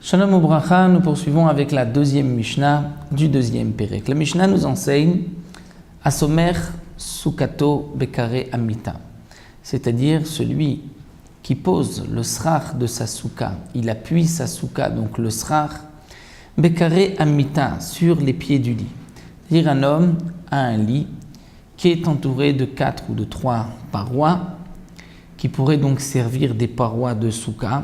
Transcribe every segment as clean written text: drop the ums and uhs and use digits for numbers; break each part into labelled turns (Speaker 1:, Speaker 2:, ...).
Speaker 1: Shalom Ubracha, nous poursuivons avec la deuxième Mishnah du deuxième Pérek. La Mishnah nous enseigne Asomer Sukato Bekare Amita, c'est-à-dire celui qui pose le srach de sa souka, il appuie sa souka, donc le srach, Bekare Amita, sur les pieds du lit. C'est-à-dire un homme a un lit qui est entouré de 4 ou de 3 parois, qui pourraient donc servir des parois de souka,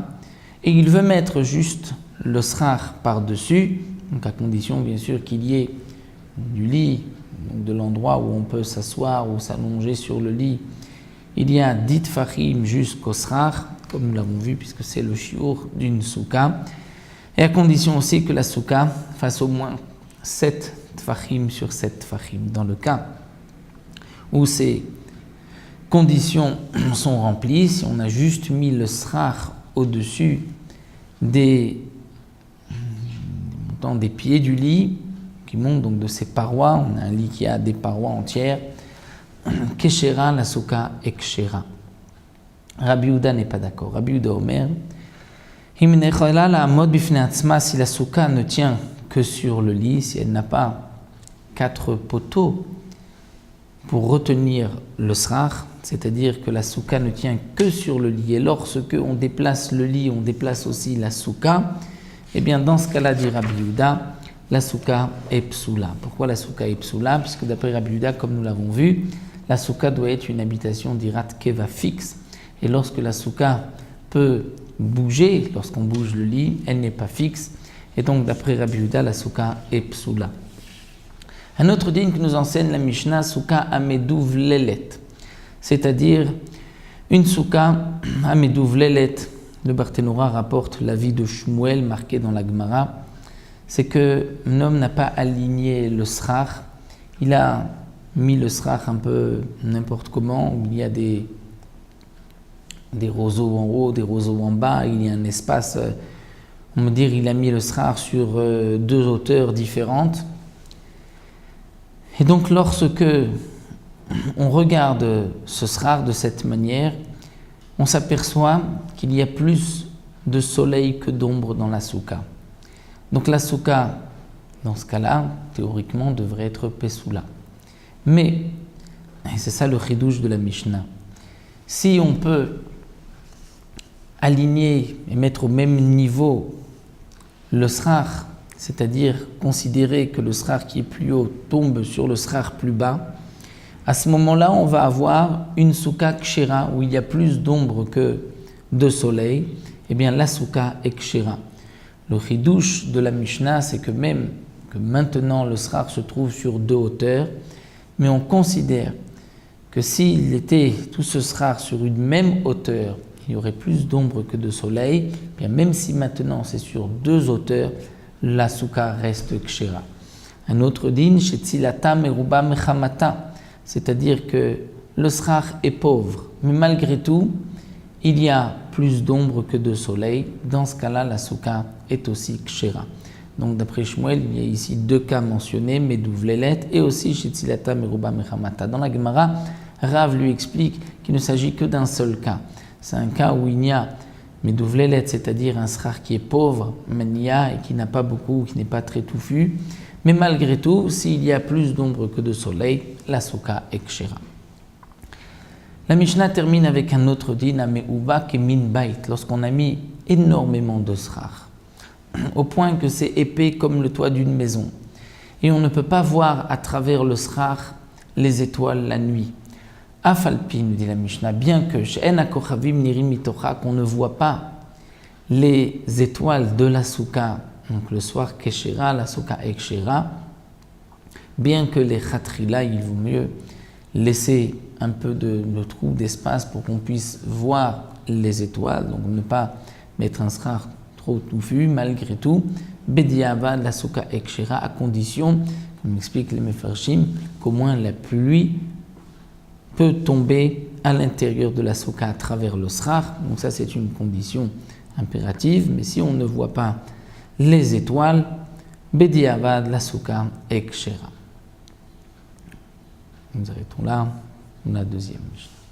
Speaker 1: et il veut mettre juste le srach par-dessus, donc à condition bien sûr qu'il y ait du lit, donc de l'endroit où on peut s'asseoir ou s'allonger sur le lit, il y a 10 tfachim jusqu'au srach, comme nous l'avons vu puisque c'est le shiur d'une souka, et à condition aussi que la souka fasse au moins 7 tfachim sur 7 tfachim. Dans le cas où ces conditions sont remplies, si on a juste mis le srach au-dessus des pieds du lit, qui montent donc de ces parois, on a un lit qui a des parois entières, Keshera, la souka est Keshera. Rabbi Yehuda n'est pas d'accord. Rabbi Yehuda Omer, si la souka ne tient que sur le lit, si elle n'a pas 4 poteaux pour retenir le srach, c'est-à-dire que la souka ne tient que sur le lit, et lorsque on déplace le lit, on déplace aussi la souka, eh bien dans ce cas-là, dit Rabbi Yehuda, la souka est psoula. Pourquoi la souka est psoula? Puisque d'après Rabbi Yehuda, comme nous l'avons vu, la souka doit être une habitation d'Irat Keva fixe, et lorsque la souka peut bouger, lorsqu'on bouge le lit, elle n'est pas fixe, et donc d'après Rabbi Yehuda, la souka est psoula. Un autre digne que nous enseigne la Mishnah, souka ameduv lelet, c'est-à-dire une souka ameduv lelet. Le Barthénora rapporte l'avis de Shmuel marqué dans la Gemara, c'est que un homme n'a pas aligné le srach, il a mis le srach un peu n'importe comment, où il y a des roseaux en haut, des roseaux en bas, il y a un espace, on va dire il a mis le srach sur 2 hauteurs différentes. Et donc lorsque on regarde ce srach de cette manière, on s'aperçoit qu'il y a plus de soleil que d'ombre dans la souka. Donc la souka, dans ce cas-là, théoriquement, devrait être pessoula. Mais, et c'est ça le chidouche de la Mishnah, si on peut aligner et mettre au même niveau le srach, c'est-à-dire considérer que le srach qui est plus haut tombe sur le srach plus bas, à ce moment-là, on va avoir une souka kshera où il y a plus d'ombre que de soleil. Eh bien, la souka est kshera. Le chidouche de la Mishnah, c'est que même que maintenant le srach se trouve sur 2 hauteurs, mais on considère que s'il était tout ce srach sur une même hauteur, il y aurait plus d'ombre que de soleil. Eh bien, même si maintenant c'est sur 2 hauteurs, la souka reste kshera. Un autre din, shetzilata meruba mechamata, c'est-à-dire que le srach est pauvre, mais malgré tout, il y a plus d'ombre que de soleil. Dans ce cas-là, la souka est aussi kshera. Donc d'après Shmuel, il y a ici 2 cas mentionnés, meduv lelet et aussi shetzilata meruba mechamata. Dans la Gemara, Rav lui explique qu'il ne s'agit que d'un seul cas. C'est un cas où il n'y a meduv lelet, c'est-à-dire un srach qui est pauvre, mania, et qui n'a pas beaucoup, qui n'est pas très touffu. Mais malgré tout, s'il y a plus d'ombre que de soleil, la souka est kshera. La Mishnah termine avec un autre din, ameuba ke min bait, lorsqu'on a mis énormément de srach, au point que c'est épais comme le toit d'une maison. Et on ne peut pas voir à travers le srach les étoiles la nuit. Afalpi, nous dit la Mishnah, bien que she'en hakochavim nirim mitocha, qu'on ne voit pas les étoiles de la souka, donc le soir keshera, la souka est kshera, bien que les khatrila, il vaut mieux laisser un peu de trou d'espace pour qu'on puisse voir les étoiles, donc ne pas mettre un srach trop touffu, malgré tout, bediavad, la souka est kshera, à condition, comme explique les mefarshim, qu'au moins la pluie peut tomber à l'intérieur de la souka à travers le srach, donc ça c'est une condition impérative, mais si on ne voit pas les étoiles, bediavad, la souka est kshera. Nous arrêtons là, la deuxième Mishnah.